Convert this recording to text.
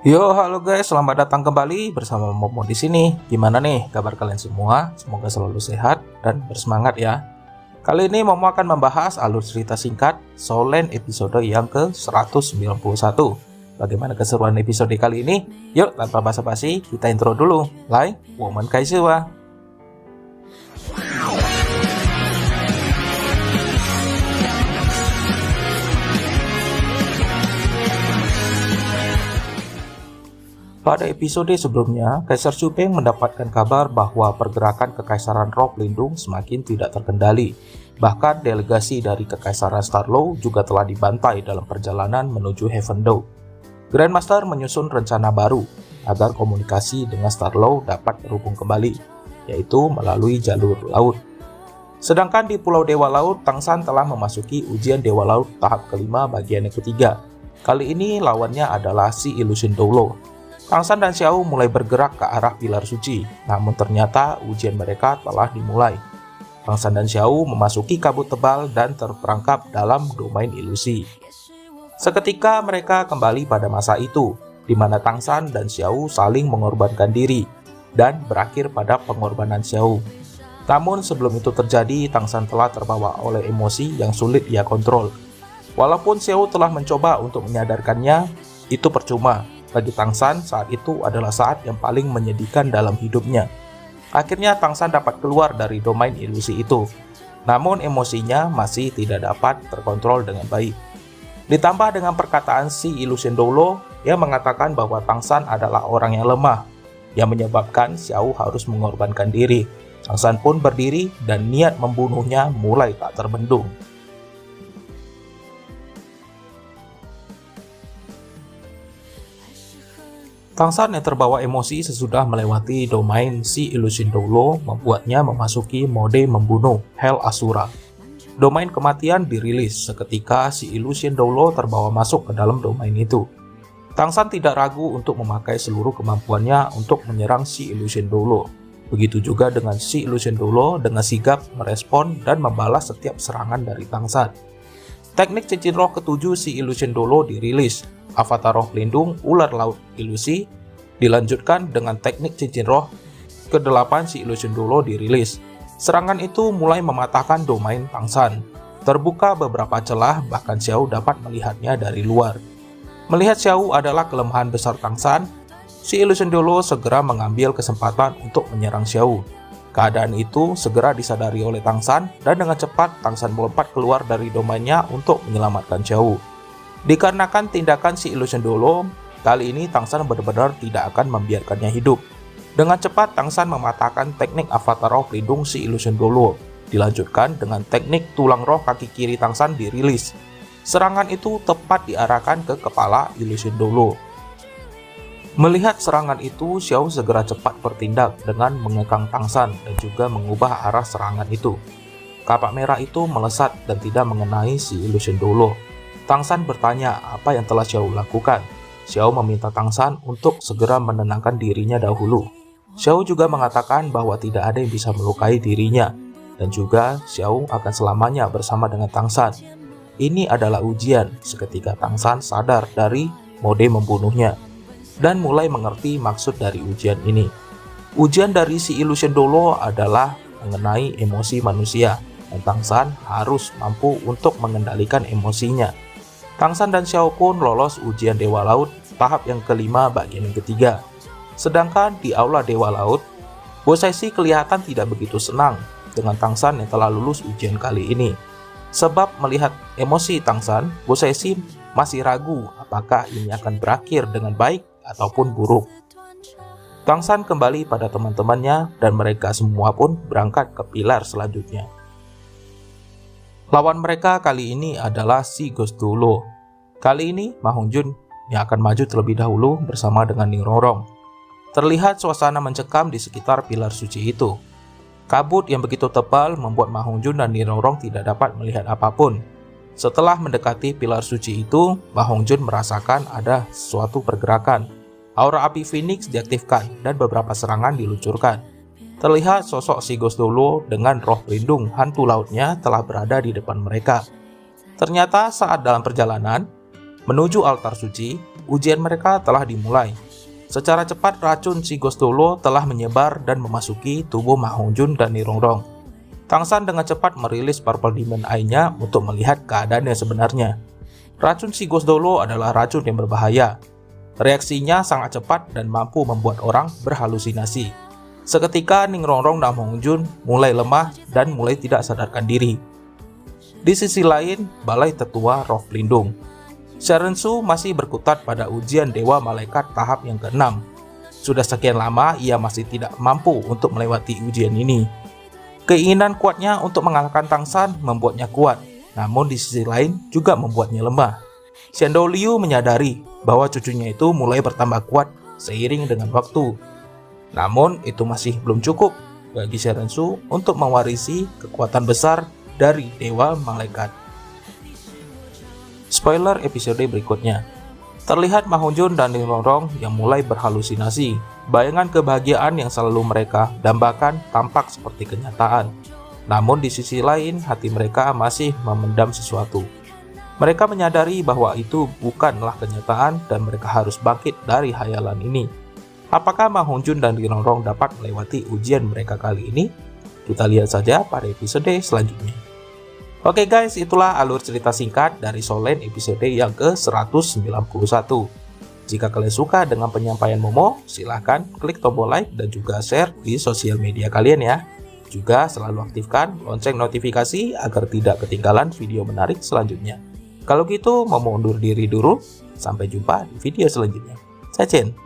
Yo, halo guys, selamat datang kembali bersama Momo di sini. Gimana nih kabar kalian semua? Semoga selalu sehat dan bersemangat ya. Kali ini Momo akan membahas alur cerita singkat Soul Land episode yang ke-191. Bagaimana keseruan episode kali ini? Yuk, tanpa basa-basi, kita intro dulu. Like, Woman Kaisuwa. Pada episode sebelumnya, Kaisar Xu Peng mendapatkan kabar bahwa pergerakan Kekaisaran Roh Pelindung semakin tidak terkendali. Bahkan delegasi dari Kekaisaran Starlow juga telah dibantai dalam perjalanan menuju Heavendoe. Grandmaster menyusun rencana baru agar komunikasi dengan Starlow dapat terhubung kembali, yaitu melalui jalur laut. Sedangkan di Pulau Dewa Laut, Tang San telah memasuki ujian Dewa Laut tahap kelima bagian yang ketiga. Kali ini lawannya adalah si Illusion Doulo. Tang San dan Xiao mulai bergerak ke arah pilar suci, namun ternyata ujian mereka telah dimulai. Tang San dan Xiao memasuki kabut tebal dan terperangkap dalam domain ilusi. Seketika mereka kembali pada masa itu, di mana Tang San dan Xiao saling mengorbankan diri, dan berakhir pada pengorbanan Xiao. Namun sebelum itu terjadi, Tang San telah terbawa oleh emosi yang sulit ia kontrol. Walaupun Xiao telah mencoba untuk menyadarkannya, itu percuma. Bagi Tang San, saat itu adalah saat yang paling menyedihkan dalam hidupnya. Akhirnya Tang San dapat keluar dari domain ilusi itu. Namun emosinya masih tidak dapat terkontrol dengan baik. Ditambah dengan perkataan si Illusion Doulo yang mengatakan bahwa Tang San adalah orang yang lemah, yang menyebabkan Xiao harus mengorbankan diri. Tang San pun berdiri dan niat membunuhnya mulai tak terbendung. Tang San yang terbawa emosi sesudah melewati domain si Illusion Doulo membuatnya memasuki mode membunuh Hell Asura. Domain kematian dirilis seketika si Illusion Doulo terbawa masuk ke dalam domain itu. Tang San tidak ragu untuk memakai seluruh kemampuannya untuk menyerang si Illusion Doulo. Begitu juga dengan si Illusion Doulo dengan sigap merespon dan membalas setiap serangan dari Tang San. Teknik cincin roh ketujuh si Illusion Doulo dirilis. Avatar roh pelindung ular laut ilusi dilanjutkan dengan teknik cincin roh ke-8 si Illusion Doulo dirilis. Serangan itu mulai mematahkan domain Tang San. Terbuka beberapa celah, bahkan Xiao dapat melihatnya dari luar. Melihat Xiao adalah kelemahan besar Tang San, si Illusion Doulo segera mengambil kesempatan untuk menyerang Xiao. Keadaan itu segera disadari oleh Tang San dan dengan cepat Tang San melompat keluar dari domainnya untuk menyelamatkan Xiao. Dikarenakan tindakan si Illusion Doulo, kali ini Tang San benar-benar tidak akan membiarkannya hidup. Dengan cepat Tang San mematahkan teknik avatar roh pelindung si Illusion Doulo. Dilanjutkan dengan teknik tulang roh kaki kiri Tang San dirilis. Serangan itu tepat diarahkan ke kepala Illusion Doulo. Melihat serangan itu, Xiao segera cepat bertindak dengan mengekang Tang San dan juga mengubah arah serangan itu. Kapak merah itu melesat dan tidak mengenai si Illusion Doulo. Tang San bertanya apa yang telah Xiao lakukan. Xiao meminta Tang San untuk segera menenangkan dirinya dahulu. Xiao juga mengatakan bahwa tidak ada yang bisa melukai dirinya, dan juga Xiao akan selamanya bersama dengan Tang San. Ini adalah ujian. Seketika Tang San sadar dari mode membunuhnya, dan mulai mengerti maksud dari ujian ini. Ujian dari si Illusion Doulo adalah mengenai emosi manusia, dan Tang San harus mampu untuk mengendalikan emosinya. Tang San dan Xiao pun lolos ujian Dewa Laut tahap yang kelima bagian yang ketiga. Sedangkan di aula Dewa Laut, Bosaishi kelihatan tidak begitu senang dengan Tang San yang telah lulus ujian kali ini. Sebab melihat emosi Tang San, Bosaishi masih ragu apakah ini akan berakhir dengan baik ataupun buruk. Tang San kembali pada teman-temannya dan mereka semua pun berangkat ke pilar selanjutnya. Lawan mereka kali ini adalah si Ghost Doulo. Kali ini Ma Hongjun yang akan maju terlebih dahulu bersama dengan Ning Rongrong. Terlihat suasana mencekam di sekitar pilar suci itu. Kabut yang begitu tebal membuat Ma Hongjun dan Ning Rongrong tidak dapat melihat apapun. Setelah mendekati pilar suci itu, Ma Hongjun merasakan ada suatu pergerakan. Aura api Phoenix diaktifkan dan beberapa serangan diluncurkan. Terlihat sosok si Gosdolo dengan roh pelindung hantu lautnya telah berada di depan mereka. Ternyata saat dalam perjalanan menuju altar suci, ujian mereka telah dimulai. Secara cepat racun si Gosdolo telah menyebar dan memasuki tubuh Ma Hongjun dan Ni Rongrong. Tang San dengan cepat merilis Purple Demon Eye-nya untuk melihat keadaan yang sebenarnya. Racun si Gosdolo adalah racun yang berbahaya. Reaksinya sangat cepat dan mampu membuat orang berhalusinasi. Seketika Ni Rongrong dan Ma Hongjun mulai lemah dan mulai tidak sadarkan diri. Di sisi lain, Balai Tetua Roh Pelindung, Sharon Su masih berkutat pada ujian Dewa Malaikat tahap yang ke-6. Sudah sekian lama ia masih tidak mampu untuk melewati ujian ini. Keinginan kuatnya untuk mengalahkan Tang San membuatnya kuat, namun di sisi lain juga membuatnya lemah. Xiandou Liu menyadari bahwa cucunya itu mulai bertambah kuat seiring dengan waktu. Namun itu masih belum cukup bagi Sharon Su untuk mewarisi kekuatan besar dari Dewa Malaikat. Spoiler episode berikutnya. Terlihat Ma Hongjun dan Ni Rongrong yang mulai berhalusinasi. Bayangan kebahagiaan yang selalu mereka dambakan tampak seperti kenyataan. Namun di sisi lain, hati mereka masih memendam sesuatu. Mereka menyadari bahwa itu bukanlah kenyataan dan mereka harus bangkit dari hayalan ini. Apakah Ma Hongjun dan Ni Rongrong dapat melewati ujian mereka kali ini? Kita lihat saja pada episode selanjutnya. Oke guys, itulah alur cerita singkat dari Soul Lane episode yang ke-191. Jika kalian suka dengan penyampaian Momo, silahkan klik tombol like dan juga share di sosial media kalian ya. Juga selalu aktifkan lonceng notifikasi agar tidak ketinggalan video menarik selanjutnya. Kalau gitu, Momo undur diri dulu. Sampai jumpa di video selanjutnya. Zaijian.